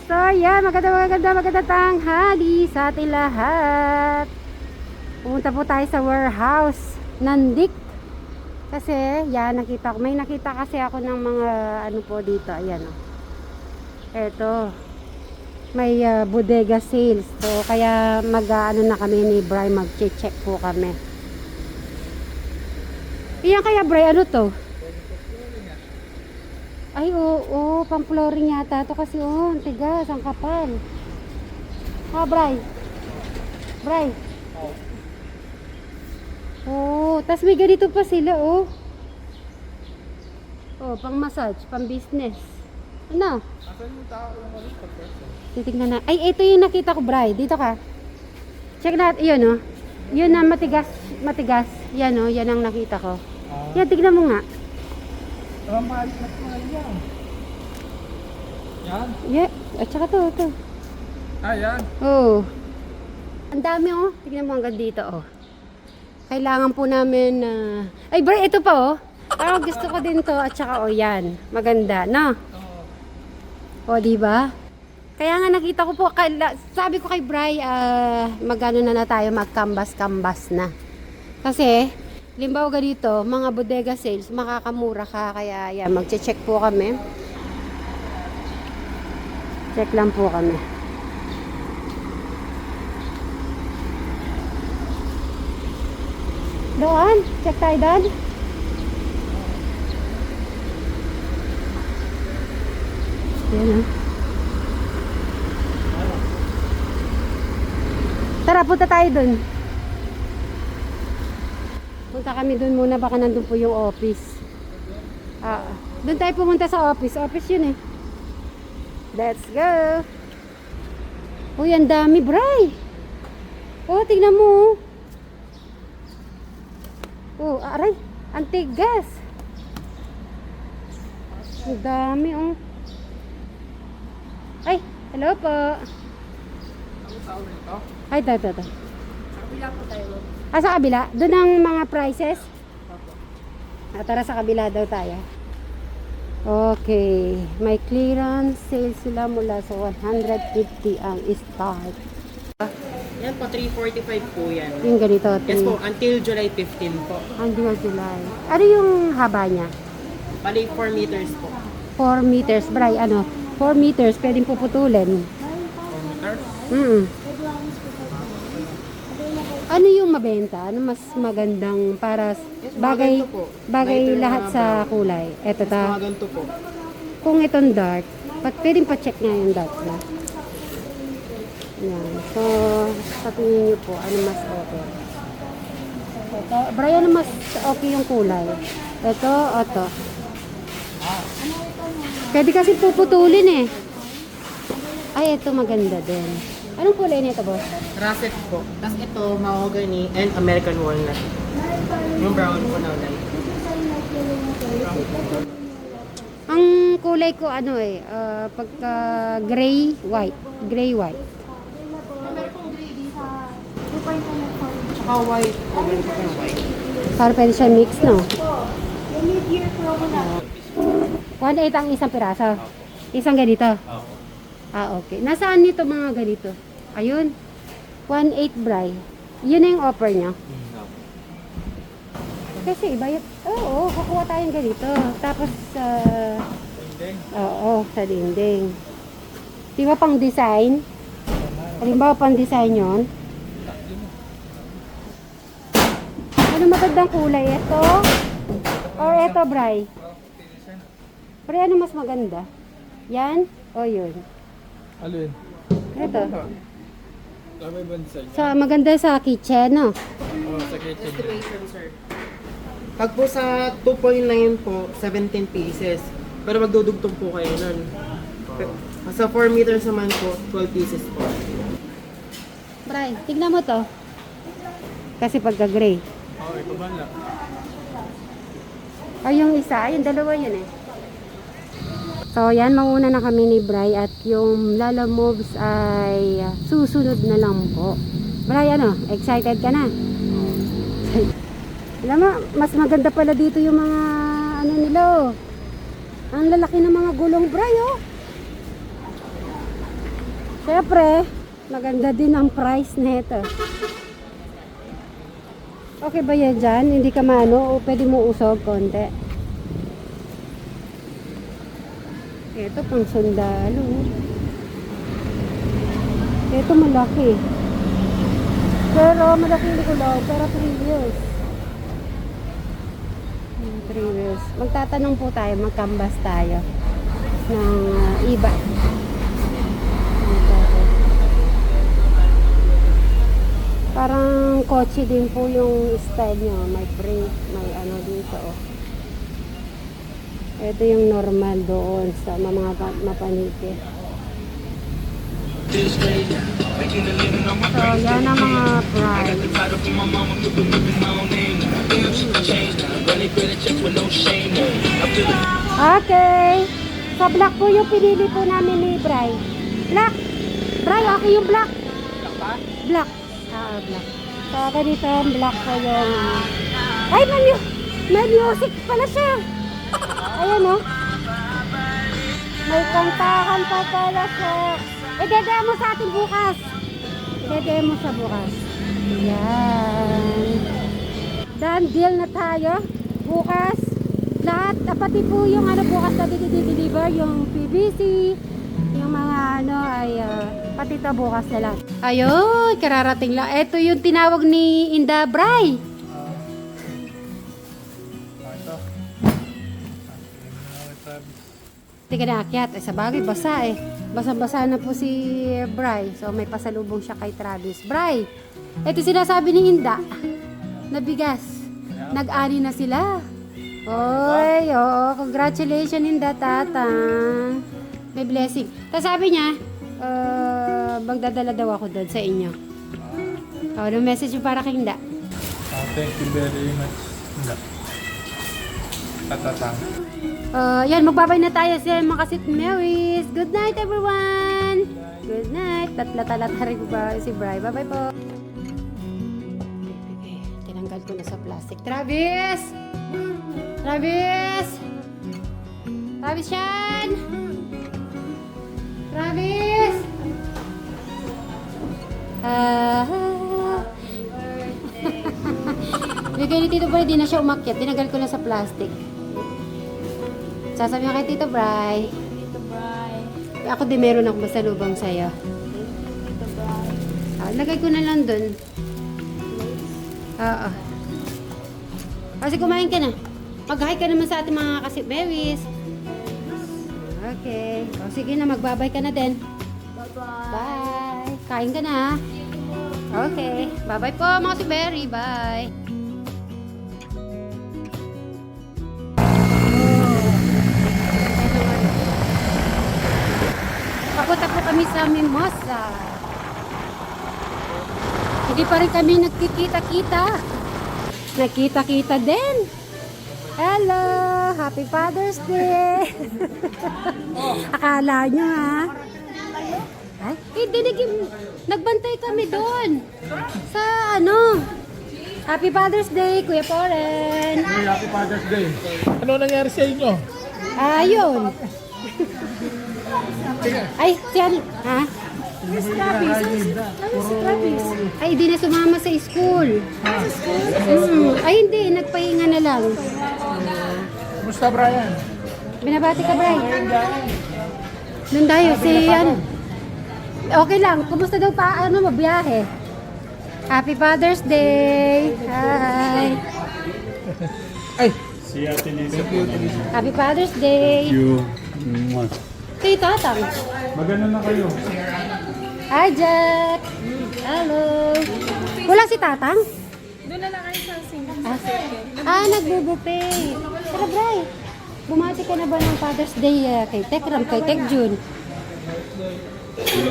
So, yan, maganda tanghali sa ating lahat. Pumunta po tayo sa warehouse ng Dick. Kasi, yan, may nakita kasi ako ng mga, ano po dito, ayan o. Eto, may bodega sales. So, kaya ano na kami ni Bri, mag-check po kami. Iyan kaya, Bri, ano to? Ay, oo, pang-flooring yata to kasi ang tigas, ang kapal. Ha, Bri? Bri? Oo, tas may ganito pa sila, oh. Oh, pang-massage, pang-business. Ano? Asan yung tao yung ulit pag person? Titignan na. Ay, ito yung nakita ko, Bri. Dito ka. Check natin, yun, oh. Yun na matigas. Yan, oh, yan ang nakita ko. Yan, tignan mo nga. Mahal yan. Yan? Yeah, at saka to. Ah, yan. Oh. Ang dami, oh. Tignan mo hanggang dito, oh. Kailangan po namin ay, Bri, ito pa, oh. Parang gusto ko din to. At saka, oh, yan. Maganda, no? O, diba? Kaya nga nakita ko po, sabi ko kay Bri, magano na tayo, mag-canvas na. Kasi, limbawa ganito, mga bodega sales, makakamura ka. Kaya, yan, magche-check po kami. Check lang po kami. Doon? Check tayo doon? Ayan, oh. Tara, punta tayo dun. Punta kami dun muna, baka nandun po yung office. Dun tayo pumunta sa office. Office yun eh. Let's go. Uy, ang dami, Bri. Oh, tignan mo. Oh, aray. Ang tigas. Ang dami, oh. Ay, hello po. Ang tao nito? Ay, ito. Kabila po tayo. Sa kabila? Doon ang mga prices? Tara sa kabila daw tayo. Okay. May clearance sale sila mula sa 150 ang start. Yan po, 345 po yan. Yung ganito. Yes po, until July 15 po. Until July. Ano yung haba niya? Bali 4 meters po. 4 meters. Bray, 4 meters. Pwedeng puputulin. 4 meters? Ano yung mabenta? Ano mas magandang para bagay ganito po. bagay Lighter lahat na sa brown. kulay? Eto Mga ta. ganito po. Kung itong dark, pwedeng pa-check nga yung dark na. Yan. So, sa tingin nyo po, ano mas okay? Ito. Brian, ano mas okay yung kulay? Ito, ito. Pwede kasi puputulin eh. Ay, ito maganda din. Anong kulay nito, boss? Russet po. Tapos ito, mahogany and American walnut. Yung brown po na ulit. Ang kulay ko pagka gray white. Tsaka white. Ganito po yung white. Para pwede siya mix, no? 1.8 ang isang piraso. Isang ganito. Okay. Nasaan nito mga ganito? Ayun. 1.8 Bri. Yun na yung offer niya. Kasi iba yun. Oo, kukuha tayong ganito. Tapos, sa dinding. Di ba pang design? Halimbawa pang design yun. Ano magandang kulay? Ito? Or ito, Bri? Pero ano mas maganda? Yan? O yun? Alin? Ito. Kami ba design? Maganda sa kitchen, no? Sa kitchen. Estimation, sir. Pag po sa 2.9 po, 17 pieces. Pero magdudugtong po kayo nun. Sa 4 meters naman po, 12 pieces po. Bri, tignan mo to. Kasi pagka-gray. Ito ba lang? Ay, yung isa, yung dalawa yun eh. So, yan, mauna na kami ni Bri at yung Lala Moves ay susunod na lang po. Bri, excited ka na? Alam mo, mas maganda pala dito yung mga nila, oh. Ang lalaki ng mga gulong, Bri, oh. Siyempre, maganda din ang price nito. Okay ba yan dyan? Hindi ka maano o pwede mo usog konti? Ito pang sundalo. Ito malaki. Pero malaki yung kulog. Pero 3 years. 3 years. Magtatanong po tayo, magkambas tayo ng iba. Parang kotse din po yung style nyo. May brake, may ano dito. Oh. Ito yung normal doon sa mga mapaniki. So, yan ang mga price. Okay. Sa black po yung pinili po namin ni Bray. Black. Bray, okay yung black. Black. Black. So, ganito ang black ko yung... Ay, may music pala siya. Ayan, oh. May kantahan pa pala siya. I-demo sa atin bukas. I-demo sa bukas. Ayan. Done deal na tayo. Bukas. Lahat, pati po yung ano bukas na deliver, yung PVC, yung mga ano ay pati ito bukas na lang. Ayun, kararating lang. Ito yung tinawag ni Inda Bray. Ito. Hindi ka naakyat. Sa bagay, basa eh. Basa-basa na po si Bray. So may pasalubong siya kay Travis. Bray, ito sinasabi ni Inda na bigas. Nag-ani na sila. Oy, oh, congratulations Inda, tatang. May blessing. Tapos sabi niya, magdadala daw ako doon sa inyo. Ano message yung para kay Inda? Thank you very much. Tatatang. Yan, magbabay na tayo sa mga kasit Marys. Good night everyone. Good night. Tatla-talata rin ko ba si Bray. Bye-bye po. Okay, tinanggal ko na sa plastic. Travis! Travis! Travis yan! Travis! Bigay ni Tito Bray, di na siya umakyat. Tinagal ko na sa plastic. Sasabi mo kay Tito Bray. Tito Bray. Ako din meron akong masalubong sa'yo. Tito Bray. Lagay ko na lang dun. Oo. Kasi kumain ka na. Mag-hi ka naman sa ating mga kasitberries. Okay. O sige na, magbabay ka na din. Bye-bye. Bye. Kain ka na. Okay. Bye-bye po mga kasitberry. Bye. Papunta po kami sa Mimosa. Hindi pa rin kami nagkikita-kita. Nagkita-kita din. Hello! Happy Father's Day! Akala nyo ha? Ay, nagbantay kami doon. Sa ano? Happy Father's Day, Kuya Poren! Hey, happy Father's Day. Ano nangyari sa inyo? Ayun. Ay, siyan. Ha? Where's Travis? Where's Travis? Ay, di na sumama sa school. Ay, hindi. Nagpahinga na lang. Kumusta, Brian? Binabati ka, Brian. Nung tayo, si ano. Okay lang. Kumusta daw pa, ano, mabiyahe? Happy Father's Day. Hi. Ay! Si Ate Lisa. Happy Father's Day. You. Kay Tatang. Magano na kayo? Hi, Jack. Hello. Wala si Tatang? Doon na lang kayo sa single. Nagbubupe. Tara, Bray. Bumati ka na ba ng Father's Day kay Tekram, kay Tek June? Thank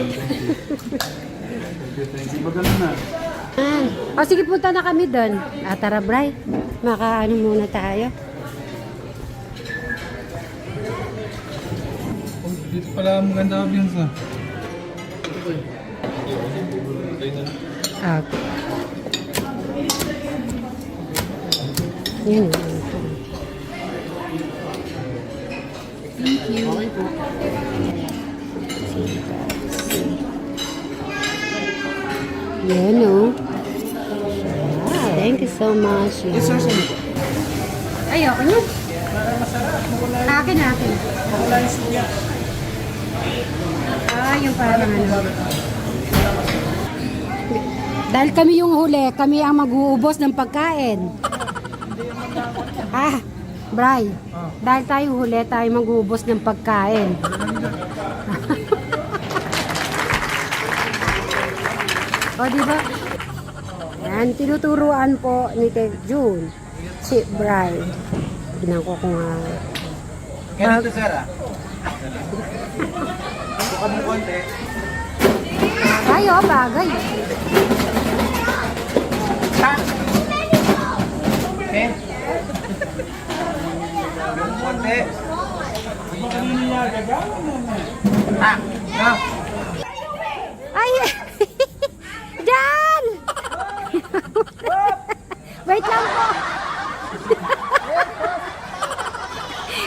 you. Magano na. Sige, punta na kami doon. Tara, Bray. Makaano muna tayo. Oh, dito pala maganda ambience na. Okay. Yun. Thank you. Okay po. Yan o. Thank you so much. Yes, sir, sir. Ayoko niya. Akin. Yung parang ano. Dahil kami yung huli, kami ang mag-uubos ng pagkain. Bray, dahil tayo huli, tayo mag-uubos ng pagkain. O, diba? Yan, tinuturuan po ni Ted June si Bray. Tignan ko kung Ganito, sir, ah. Buka mo konti. Ayo, bagay. Okay? Konti. Go. Ay! Dan! Wait lang po.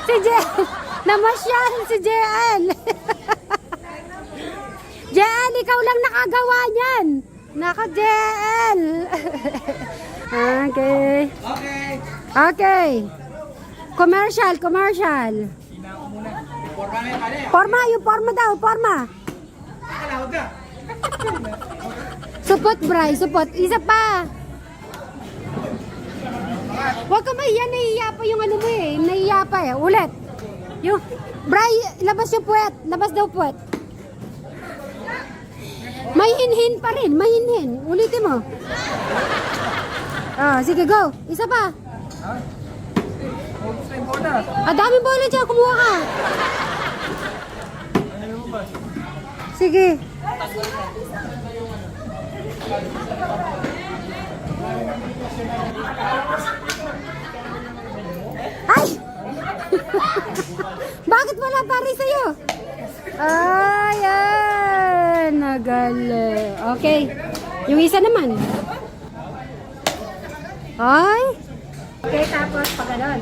Si JL. Namasyal si JL. JL, ikaw lang nakagawa niyan. Naka JL. Okay. Okay. Commercial. Forma, yung forma daw, forma. Supot, Bray, supot. Isa pa. Huwag ka mahiya, nahiya pa yung ano mo eh. Nahiya pa eh. Ulit. Yung, Bray, labas yung puwet. Labas daw puwet. May hinhin pa rin. May hinhin. Ulitin mo. Sige, go. Isa pa. Daming bola dyan. Kumuha ka. Sige. Ay! Bakit wala pa rin sa'yo? Ayan! Nagale. Okay. Yung isa naman. Ay! Okay, tapos pag ganon.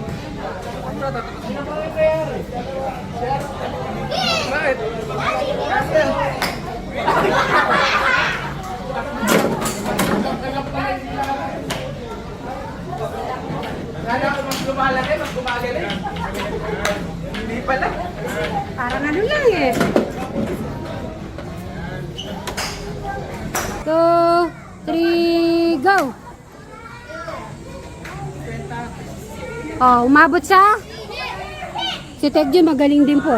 Hindi pala. Parang ano lang eh. 2, 3, go! Umabot siya. Si Ted Jun magaling din po.